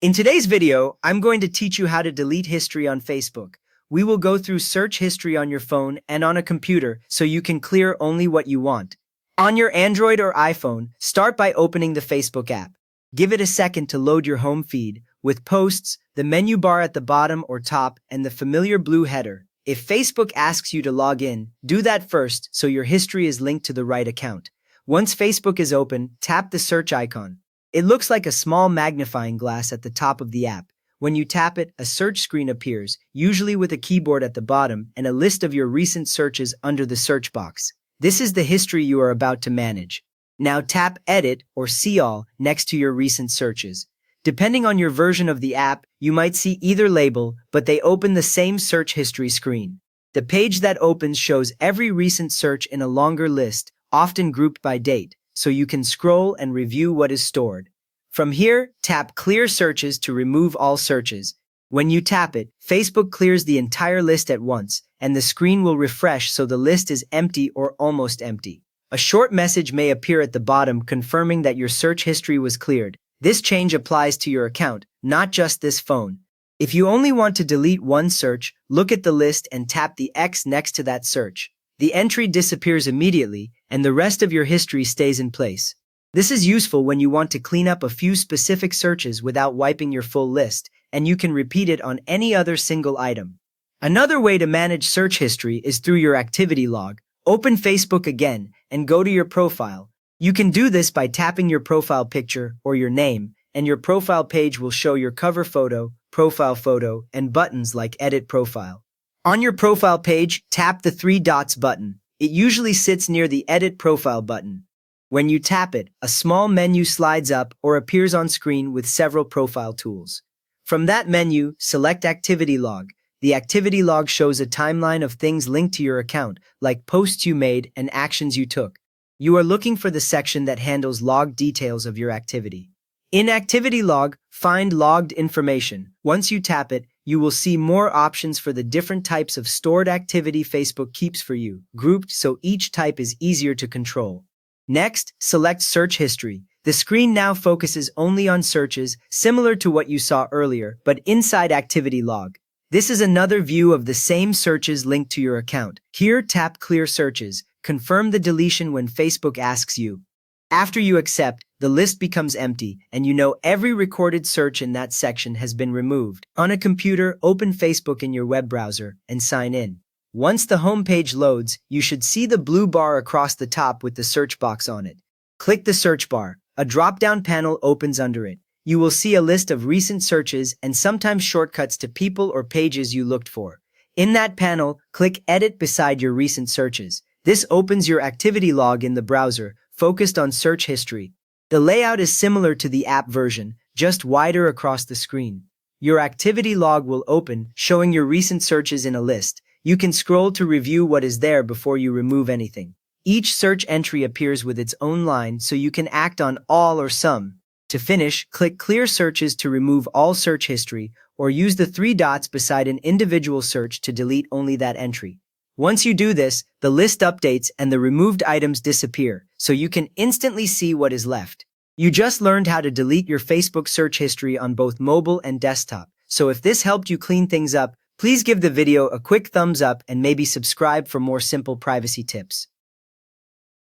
In today's video, I'm going to teach you how to delete history on Facebook. We will go through search history on your phone and on a computer so you can clear only what you want. On your Android or iPhone, start by opening the Facebook app. Give it a second to load your home feed, with posts, the menu bar at the bottom or top, and the familiar blue header. If Facebook asks you to log in, do that first so your history is linked to the right account. Once Facebook is open, tap the search icon. It looks like a small magnifying glass at the top of the app. When you tap it, a search screen appears, usually with a keyboard at the bottom and a list of your recent searches under the search box. This is the history you are about to manage. Now tap Edit or See All next to your recent searches. Depending on your version of the app, you might see either label, but they open the same search history screen. The page that opens shows every recent search in a longer list, often grouped by date, so you can scroll and review what is stored. From here, tap Clear Searches to remove all searches. When you tap it, Facebook clears the entire list at once, and the screen will refresh so the list is empty or almost empty. A short message may appear at the bottom confirming that your search history was cleared. This change applies to your account, not just this phone. If you only want to delete one search, look at the list and tap the X next to that search. The entry disappears immediately, and the rest of your history stays in place. This is useful when you want to clean up a few specific searches without wiping your full list, and you can repeat it on any other single item. Another way to manage search history is through your activity log. Open Facebook again and go to your profile. You can do this by tapping your profile picture or your name, and your profile page will show your cover photo, profile photo, and buttons like Edit Profile. On your profile page, tap the three dots button. It usually sits near the Edit Profile button. When you tap it, a small menu slides up or appears on screen with several profile tools. From that menu, select Activity Log. The activity log shows a timeline of things linked to your account, like posts you made and actions you took. You are looking for the section that handles log details of your activity. In Activity Log, find Logged Information. Once you tap it, you will see more options for the different types of stored activity Facebook keeps for you, grouped so each type is easier to control. Next, select Search History. The screen now focuses only on searches, similar to what you saw earlier, but inside Activity Log. This is another view of the same searches linked to your account. Here, tap Clear Searches. Confirm the deletion when Facebook asks you. After you accept, the list becomes empty, and you know every recorded search in that section has been removed. On a computer, open Facebook in your web browser and sign in. Once the home page loads, you should see the blue bar across the top with the search box on it. Click the search bar. A drop-down panel opens under it. You will see a list of recent searches and sometimes shortcuts to people or pages you looked for. In that panel, click Edit beside your recent searches. This opens your activity log in the browser, focused on search history. The layout is similar to the app version, just wider across the screen. Your activity log will open, showing your recent searches in a list. You can scroll to review what is there before you remove anything. Each search entry appears with its own line, so you can act on all or some. To finish, click Clear Searches to remove all search history, or use the three dots beside an individual search to delete only that entry. Once you do this, the list updates and the removed items disappear, so you can instantly see what is left. You just learned how to delete your Facebook search history on both mobile and desktop, so if this helped you clean things up, please give the video a quick thumbs up and maybe subscribe for more simple privacy tips.